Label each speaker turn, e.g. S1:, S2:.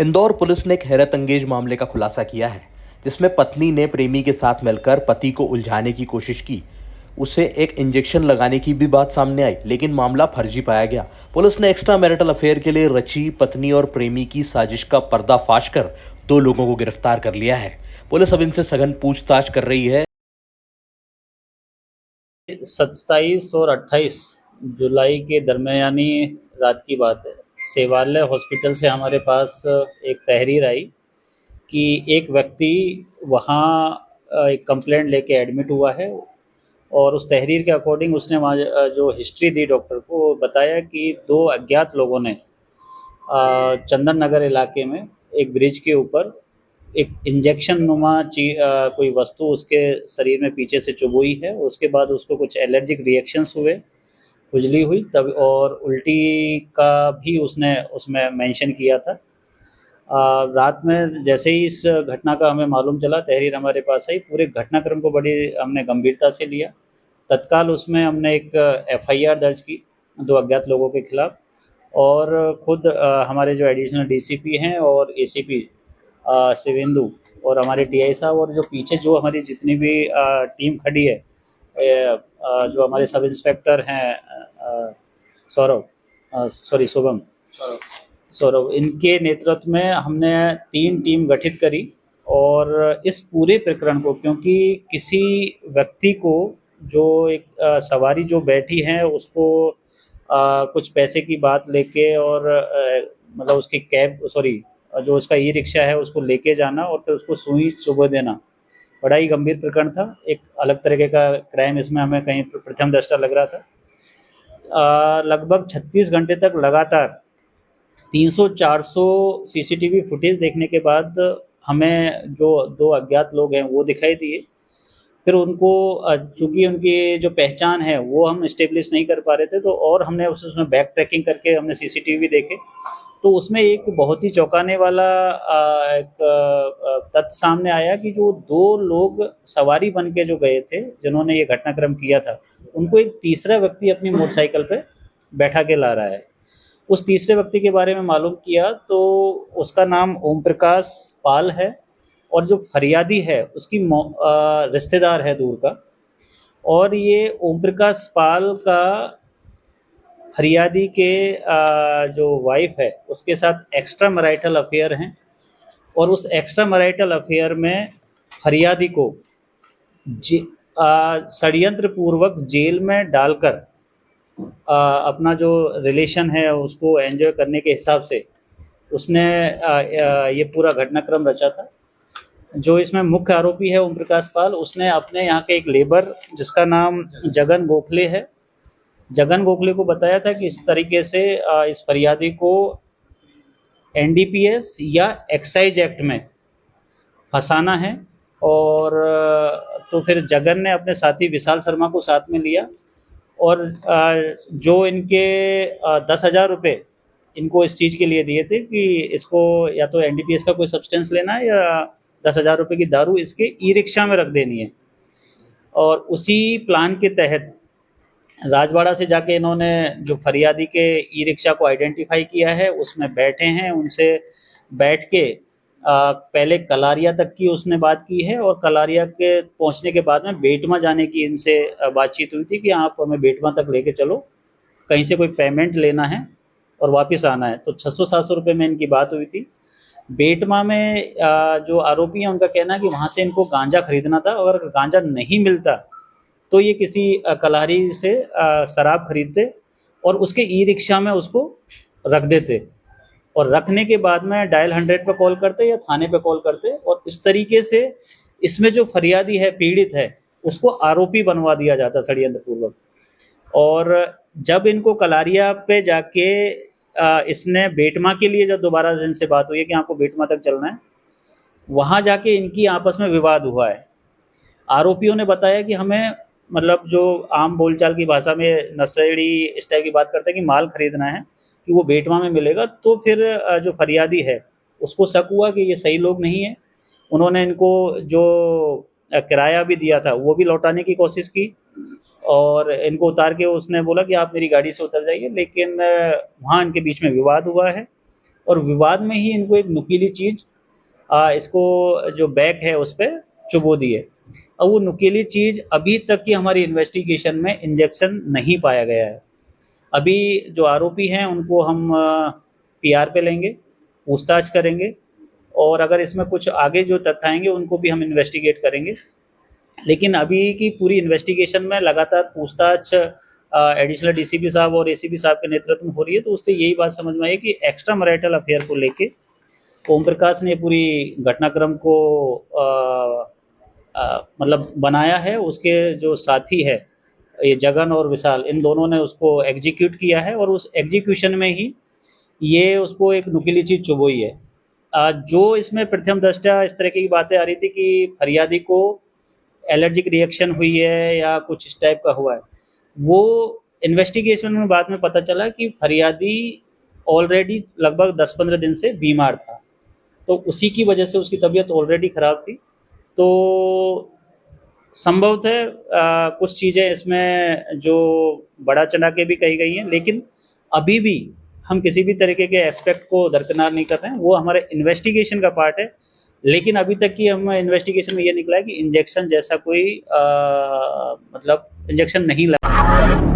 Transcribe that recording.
S1: Indore police ने एक हैरत अंगेज मामले का खुलासा किया है, जिसमें पत्नी ने प्रेमी के साथ मिलकर पति को उलझाने की कोशिश की। उसे एक इंजेक्शन लगाने की भी बात सामने आई, लेकिन मामला फर्जी पाया गया। पुलिस ने एक्स्ट्रा मैरिटल अफेयर के लिए रची पत्नी और प्रेमी की साजिश का पर्दाफाश कर 2 लोगों को गिरफ्तार कर लिया है। पुलिस अब इनसे सघन पूछताछ कर रही है।
S2: 27 और 28 जुलाई के दरमियानी रात की बात है। सेवालय हॉस्पिटल से हमारे पास एक तहरीर आई कि एक व्यक्ति वहाँ एक कंप्लेंट लेके एडमिट हुआ है और उस तहरीर के अकॉर्डिंग उसने वहाँ जो हिस्ट्री दी डॉक्टर को, वो बताया कि दो अज्ञात लोगों ने चंदन नगर इलाके में एक ब्रिज के ऊपर एक इंजेक्शन नुमा कोई वस्तु उसके शरीर में पीछे से चुभोई है। उसके बाद उसको कुछ एलर्जिक रिएक्शंस हुए, खुजली हुई तब, और उल्टी का भी उसने उसमें मेंशन किया था। रात में जैसे ही इस घटना का हमें मालूम चला, तहरीर हमारे पास आई, पूरे घटनाक्रम को बड़ी हमने गंभीरता से लिया। तत्काल उसमें हमने एक एफआईआर दर्ज की 2 अज्ञात लोगों के खिलाफ, और खुद हमारे जो एडिशनल डीसीपी हैं और एसीपी शिवेंदु और हमारे टीआई साहब, और जो पीछे जो हमारी जितनी भी टीम खड़ी है, जो हमारे सब इंस्पेक्टर हैं सौरभ, सॉरी शुभम, सौरभ, इनके नेतृत्व में हमने 3 टीम गठित करी। और इस पूरे प्रकरण को, क्योंकि किसी व्यक्ति को जो एक सवारी जो बैठी है उसको कुछ पैसे की बात लेके और मतलब उसकी कैब, सॉरी, जो उसका ई रिक्शा है उसको लेके जाना और फिर उसको सुई चुभो देना, बड़ा ही गंभीर प्रकरण था। एक अलग तरीके का क्राइम इसमें हमें कहीं प्रथम दृष्टया लग रहा था। लगभग 36 घंटे तक लगातार 300-400 सीसीटीवी फुटेज देखने के बाद हमें जो 2 अज्ञात लोग हैं वो दिखाई दिए। फिर उनको चूँकि उनकी जो पहचान है वो हम इस्टेब्लिश नहीं कर पा रहे थे, तो और हमने उसमें बैक ट्रैकिंग करके हमने सीसीटीवी देखे, तो उसमें एक बहुत ही चौंकाने वाला एक तथ्य सामने आया कि जो 2 लोग सवारी बन के जो गए थे, जिन्होंने ये घटनाक्रम किया था, उनको एक तीसरा व्यक्ति अपनी मोटरसाइकिल पे बैठा के ला रहा है। उस तीसरे व्यक्ति के बारे में मालूम किया तो उसका नाम ओम प्रकाश पाल है, और जो फरियादी है उसकी रिश्तेदार है दूर का। और ये ओम प्रकाश पाल का फरियादी के जो वाइफ है उसके साथ एक्स्ट्रा मैरिटल अफेयर हैं, और उस एक्स्ट्रा मैरिटल अफेयर में फरियादी को षड्यंत्र पूर्वक जेल में डालकर अपना जो रिलेशन है उसको एंजॉय करने के हिसाब से उसने ये पूरा घटनाक्रम रचा था। जो इसमें मुख्य आरोपी है ओम प्रकाश पाल, उसने अपने यहाँ के एक लेबर जिसका नाम जगन गोखले है, जगन गोखले को बताया था कि इस तरीके से इस फरियादी को एनडीपीएस या एक्साइज एक्ट में फंसाना है। और तो फिर जगन ने अपने साथी विशाल शर्मा को साथ में लिया, और जो इनके 10,000 रुपये इनको इस चीज़ के लिए दिए थे कि इसको या तो एनडीपीएस का कोई सब्सटेंस लेना है या 10,000 रुपये की दारू इसके ई रिक्शा में रख देनी है। और उसी प्लान के तहत राजवाड़ा से जाके इन्होंने जो फरियादी के ई रिक्शा को आइडेंटिफाई किया है उसमें बैठे हैं, उनसे बैठ के पहले कलारिया तक की उसने बात की है, और कलारिया के पहुंचने के बाद में बेटमा जाने की इनसे बातचीत हुई थी कि आप हमें बेटमा तक लेके चलो, कहीं से कोई पेमेंट लेना है और वापस आना है। तो 600-700 रुपये में इनकी बात हुई थी। बेटमा में जो आरोपी हैं उनका कहना है कि वहाँ से इनको गांजा खरीदना था, और अगर गांजा नहीं मिलता तो ये किसी कलारी से शराब खरीदते और उसके ई रिक्शा में उसको रख देते, और रखने के बाद में डायल 100 पे कॉल करते या थाने पे कॉल करते, और इस तरीके से इसमें जो फरियादी है, पीड़ित है, उसको आरोपी बनवा दिया जाता षड्यंत्र पूर्वक। और जब इनको कलारिया पे जाके इसने बेटमा के लिए जब दोबारा इनसे बात हुई है कि आपको बेटमा तक चलना है, वहाँ जाके इनकी आपस में विवाद हुआ है। आरोपियों ने बताया कि हमें, मतलब जो आम बोलचाल की भाषा में नशेड़ी इस टाइप की बात करते हैं कि माल खरीदना है कि वो बेटमा में मिलेगा। तो फिर जो फरियादी है उसको शक हुआ कि ये सही लोग नहीं है। उन्होंने इनको जो किराया भी दिया था वो भी लौटाने की कोशिश की, और इनको उतार के उसने बोला कि आप मेरी गाड़ी से उतर जाइए, लेकिन वहाँ इनके बीच में विवाद हुआ है। और विवाद में ही इनको एक नुकीली चीज़ इसको जो बैक है उस पर चुबो दी है। अब वो नुकीली चीज़ अभी तक की हमारी इन्वेस्टिगेशन में इंजेक्शन नहीं पाया गया है। अभी जो आरोपी हैं उनको हम पीआर पे लेंगे, पूछताछ करेंगे और अगर इसमें कुछ आगे जो तथ्य आएंगे उनको भी हम इन्वेस्टिगेट करेंगे। लेकिन अभी की पूरी इन्वेस्टिगेशन में लगातार पूछताछ एडिशनल डीसीपी साहब और एसीपी साहब के नेतृत्व में हो रही है, तो उससे यही बात समझ में आई कि एक्स्ट्रा मैरिटल अफेयर को लेके ओम प्रकाश ने पूरी घटनाक्रम को मतलब बनाया है। उसके जो साथी है ये जगन और विशाल, इन दोनों ने उसको एग्जीक्यूट किया है और उस एग्जीक्यूशन में ही ये उसको एक नुकीली चीज़ चुभोई है। जो इसमें प्रथम दृष्टया इस तरह की बातें आ रही थी कि फरियादी को एलर्जिक रिएक्शन हुई है या कुछ इस टाइप का हुआ है, वो इन्वेस्टिगेशन में बाद में पता चला कि फरियादी ऑलरेडी लगभग 10-15 दिन से बीमार था, तो उसी की वजह से उसकी तबीयत ऑलरेडी ख़राब थी। तो संभवतः कुछ चीज़ें इसमें जो बढ़ा चढ़ा के भी कही गई हैं, लेकिन अभी भी हम किसी भी तरीके के एस्पेक्ट को दरकिनार नहीं कर रहे हैं, वो हमारे इन्वेस्टिगेशन का पार्ट है। लेकिन अभी तक की हम इन्वेस्टिगेशन में ये निकला है कि इंजेक्शन जैसा कोई मतलब इंजेक्शन नहीं लगा।